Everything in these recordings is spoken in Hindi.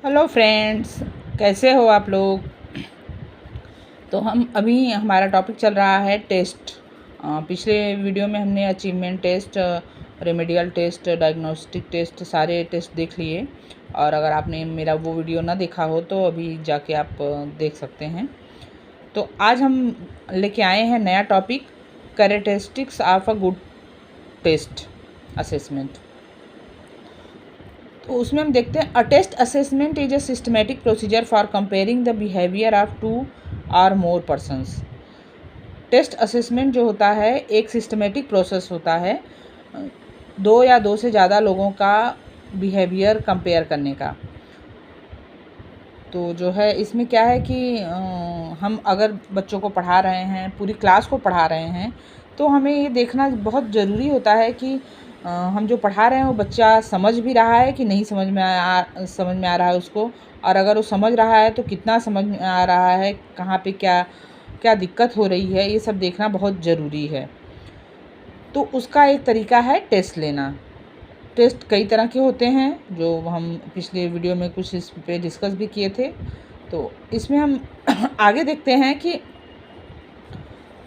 हेलो फ्रेंड्स, कैसे हो आप लोग। तो हम अभी हमारा टॉपिक चल रहा है टेस्ट। पिछले वीडियो में हमने achievement test, remedial test, diagnostic test, सारे टेस्ट देख लिए। और अगर आपने मेरा वो वीडियो ना देखा हो तो अभी जाके आप देख सकते हैं। तो आज हम लेके आए हैं नया topic, characteristics of a good test assessment. तो उसमें हम देखते हैं, a test assessment is a systematic procedure for comparing the behaviour of two or more persons. Test assessment जो होता है एक सिस्टमेटिक प्रोसेस होता है, दो या दो से ज़्यादा लोगों का बिहेवियर कंपेयर करने का। तो जो है इसमें क्या है कि हम अगर बच्चों को पढ़ा रहे हैं, पूरी क्लास को पढ़ा रहे हैं, तो हमें ये देखना बहुत ज़रूरी होता है कि हम जो पढ़ा रहे हैं वो बच्चा समझ भी रहा है कि नहीं समझ में आ रहा है उसको। और अगर वो समझ रहा है तो कितना समझ में आ रहा है, कहाँ पे क्या क्या दिक्कत हो रही है, ये सब देखना बहुत ज़रूरी है। तो उसका एक तरीका है टेस्ट लेना। टेस्ट कई तरह के होते हैं, जो हम पिछले वीडियो में कुछ इस पे डिस्कस भी किए थे। तो इसमें हम आगे देखते हैं कि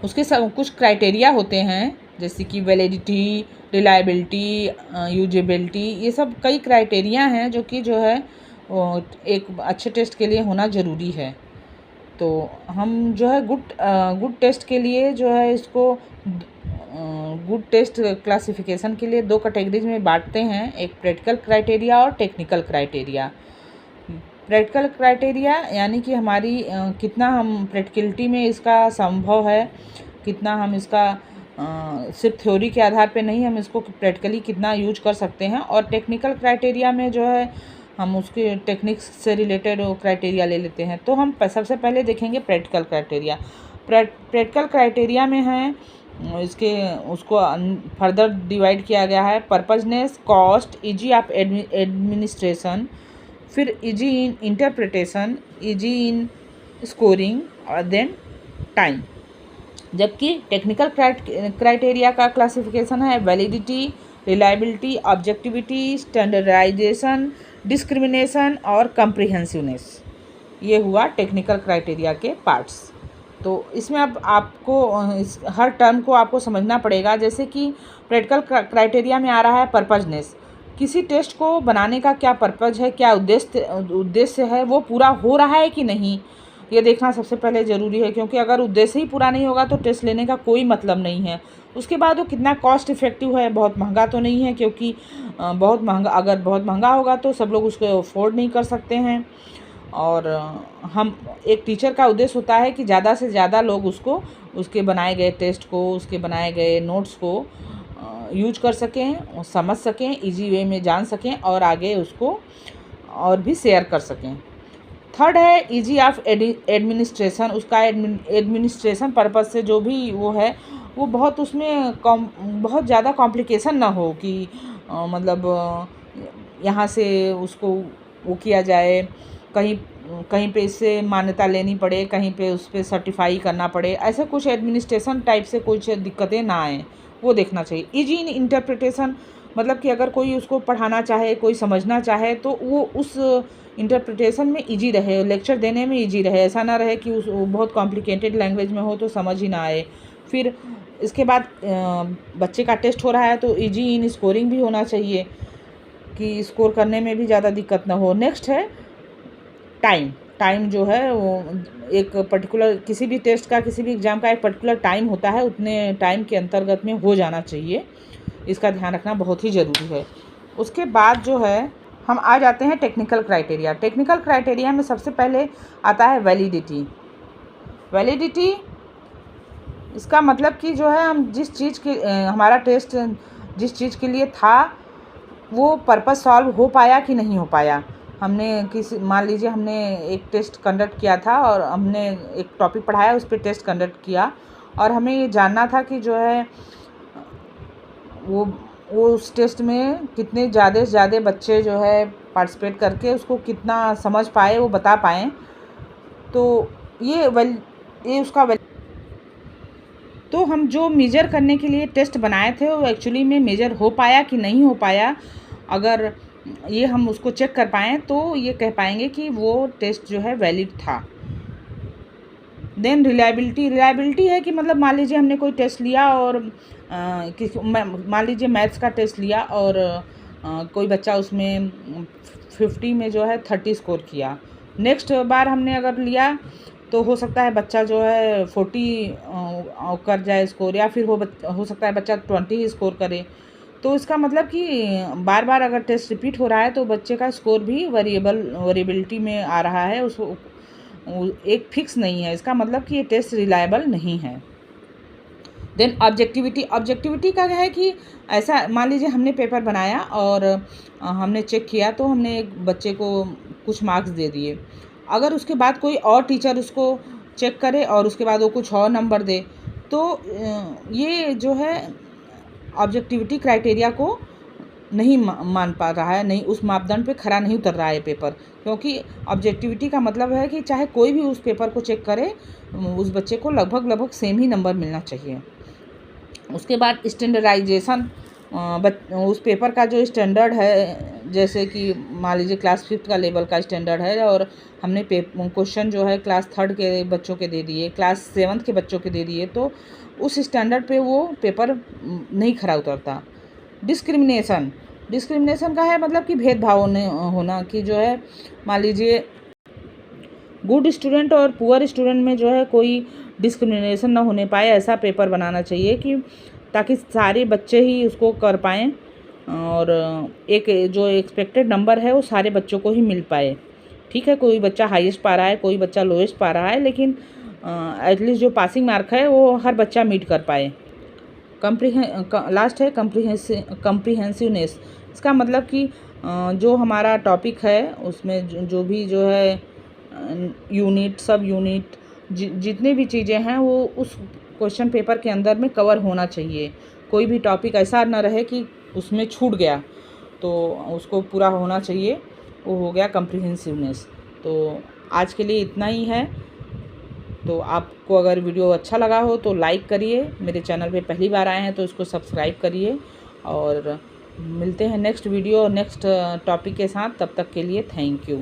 उसके सब कुछ क्राइटेरिया होते हैं, जैसे कि वैलिडिटी, रिलायबिलिटी, यूजेबिलिटी, ये सब कई क्राइटेरिया हैं जो कि जो है एक अच्छे टेस्ट के लिए होना ज़रूरी है। तो हम जो है गुड टेस्ट के लिए जो है इसको गुड टेस्ट क्लासिफिकेशन के लिए दो कैटेगरीज में बांटते हैं, एक प्रैक्टिकल क्राइटेरिया और टेक्निकल क्राइटेरिया। प्रैक्टिकल क्राइटेरिया यानी कि हमारी कितना हम प्रैक्टिकलिटी में इसका संभव है, कितना हम इसका सिर्फ थ्योरी के आधार पे नहीं, हम इसको प्रैक्टिकली कितना यूज कर सकते हैं। और टेक्निकल क्राइटेरिया में जो है हम उसके टेक्निक्स से रिलेटेड क्राइटेरिया ले लेते हैं। तो हम सबसे पहले देखेंगे प्रैक्टिकल क्राइटेरिया। प्रैक्टिकल क्राइटेरिया में है उसको फर्दर डिवाइड किया गया है, purposeness, cost, easy of administration, फिर easy in interpretation, easy in scoring और देन टाइम। जबकि टेक्निकल क्राइटेरिया का क्लासिफिकेशन है validity, reliability, objectivity, standardisation, discrimination और कम्प्रिहेंसिवनेस। ये हुआ टेक्निकल क्राइटेरिया के पार्ट्स। तो इसमें अब आपको हर टर्म को आपको समझना पड़ेगा। जैसे कि प्रैक्टिकल क्राइटेरिया में आ रहा है पर्पजनेस, किसी टेस्ट को बनाने का क्या पर्पज है, क्या उद्देश्य है, वो पूरा हो रहा है कि नहीं, ये देखना सबसे पहले ज़रूरी है। क्योंकि अगर उद्देश्य ही पूरा नहीं होगा तो टेस्ट लेने का कोई मतलब नहीं है। उसके बाद वो कितना कॉस्ट इफ़ेक्टिव है, बहुत महंगा तो नहीं है, क्योंकि बहुत महंगा होगा तो सब लोग उसको अफोर्ड नहीं कर सकते हैं। और हम एक टीचर का उद्देश्य होता है कि ज़्यादा से ज़्यादा लोग उसके बनाए गए टेस्ट को, उसके बनाए गए नोट्स को यूज कर सकें, समझ सकें, इजी वे में जान सकें और आगे उसको और भी शेयर कर सकें। थर्ड है इजी ऑफ एडमिनिस्ट्रेशन। उसका एडमिनिस्ट्रेशन पर्पज़ से जो भी वो है वो बहुत उसमें बहुत ज़्यादा कॉम्प्लिकेशन ना हो कि यहाँ से उसको वो किया जाए, कहीं पे इससे मान्यता लेनी पड़े, कहीं पे उस पर सर्टिफाई करना पड़े, ऐसे कुछ एडमिनिस्ट्रेशन टाइप से कुछ दिक्कतें ना आएँ, वो देखना चाहिए। इजी इन इंटरप्रिटेशन मतलब कि अगर कोई उसको पढ़ाना चाहे, कोई समझना चाहे तो वो उस इंटरप्रिटेशन में इजी रहे, लेक्चर देने में इजी रहे। ऐसा ना रहे कि वो बहुत कॉम्प्लिकेटेड लैंग्वेज में हो तो समझ ही ना आए। फिर इसके बाद बच्चे का टेस्ट हो रहा है तो इजी इन स्कोरिंग भी होना चाहिए कि स्कोर करने में भी ज़्यादा दिक्कत ना हो। नेक्स्ट है टाइम जो है वो एक पर्टिकुलर किसी भी टेस्ट का, किसी भी एग्ज़ाम का एक पर्टिकुलर टाइम होता है, उतने टाइम के अंतर्गत में हो जाना चाहिए। इसका ध्यान रखना बहुत ही ज़रूरी है। उसके बाद जो है हम आ जाते हैं टेक्निकल क्राइटेरिया। टेक्निकल क्राइटेरिया में सबसे पहले आता है वैलिडिटी। इसका मतलब कि जो है हम जिस चीज़ के हमारा टेस्ट जिस चीज़ के लिए था वो पर्पस सॉल्व हो पाया कि नहीं हो पाया। मान लीजिए हमने एक टेस्ट कंडक्ट किया था और हमने एक टॉपिक पढ़ाया, उस पर टेस्ट कंडक्ट किया और हमें ये जानना था कि जो है वो उस टेस्ट में कितने ज़्यादा से ज़्यादा बच्चे जो है पार्टिसिपेट करके उसको कितना समझ पाए, वो बता पाएँ। तो तो हम जो मेजर करने के लिए टेस्ट बनाए थे वो एक्चुअली में मेजर हो पाया कि नहीं हो पाया। अगर ये हम उसको चेक कर पाएँ तो ये कह पाएंगे कि वो टेस्ट जो है वैलिड था। देन रिलायबिलिटी है कि मतलब मान लीजिए हमने कोई टेस्ट लिया और मान लीजिए मैथ्स का टेस्ट लिया और कोई बच्चा उसमें 50 में जो है 30 स्कोर किया। नेक्स्ट बार हमने अगर लिया तो हो सकता है बच्चा जो है 40 कर जाए स्कोर, या फिर हो सकता है बच्चा 20 ही स्कोर करे। तो इसका मतलब कि बार बार अगर टेस्ट रिपीट हो रहा है तो बच्चे का स्कोर भी वेरिएबिलिटी में आ रहा है, उसको एक फिक्स नहीं है। इसका मतलब कि ये टेस्ट रिलायबल नहीं है। देन ऑब्जेक्टिविटी का है कि ऐसा मान लीजिए हमने पेपर बनाया और हमने चेक किया तो हमने एक बच्चे को कुछ मार्क्स दे दिए। अगर उसके बाद कोई और टीचर उसको चेक करे और उसके बाद वो कुछ और नंबर दे तो ये जो है ऑब्जेक्टिविटी क्राइटेरिया को नहीं मान पा रहा है, नहीं उस मापदंड पे खरा नहीं उतर रहा है पेपर। क्योंकि ऑब्जेक्टिविटी का मतलब है कि चाहे कोई भी उस पेपर को चेक करे उस बच्चे को लगभग सेम ही नंबर मिलना चाहिए। उसके बाद स्टैंडर्डाइजेशन, उस पेपर का जो स्टैंडर्ड है, जैसे कि मान लीजिए क्लास 5 का लेवल का स्टैंडर्ड है और हमने क्वेश्चन जो है क्लास 3 के बच्चों के दे दिए, क्लास 7 के बच्चों के दे दिए, तो उस स्टैंडर्ड पे वो पेपर नहीं खरा उतरता। डिस्क्रिमिनेशन का है मतलब कि भेदभाव होना, कि जो है मान लीजिए गुड स्टूडेंट और पुअर स्टूडेंट में जो है कोई डिस्क्रिमिनेशन ना होने पाए, ऐसा पेपर बनाना चाहिए कि ताकि सारे बच्चे ही उसको कर पाएँ और एक जो एक्सपेक्टेड नंबर है वो सारे बच्चों को ही मिल पाए। ठीक है, कोई बच्चा हाईएस्ट पा रहा है, कोई बच्चा लोएस्ट पा रहा है, लेकिन एटलीस्ट जो पासिंग मार्क है वो हर बच्चा मीट कर पाए। लास्ट है कम्प्रीहेंसिवनेस। इसका मतलब कि जो हमारा टॉपिक है उसमें जो भी जो है यूनिट, सब यूनिट, जितनी भी चीज़ें हैं वो उस क्वेश्चन पेपर के अंदर में कवर होना चाहिए। कोई भी टॉपिक ऐसा ना रहे कि उसमें छूट गया, तो उसको पूरा होना चाहिए। वो हो गया कम्प्रीहेंसिवनेस। तो आज के लिए इतना ही है। तो आपको अगर वीडियो अच्छा लगा हो तो लाइक करिए, मेरे चैनल पे पहली बार आए हैं तो इसको सब्सक्राइब करिए, और मिलते हैं नेक्स्ट वीडियो और नेक्स्ट टॉपिक के साथ। तब तक के लिए थैंक यू।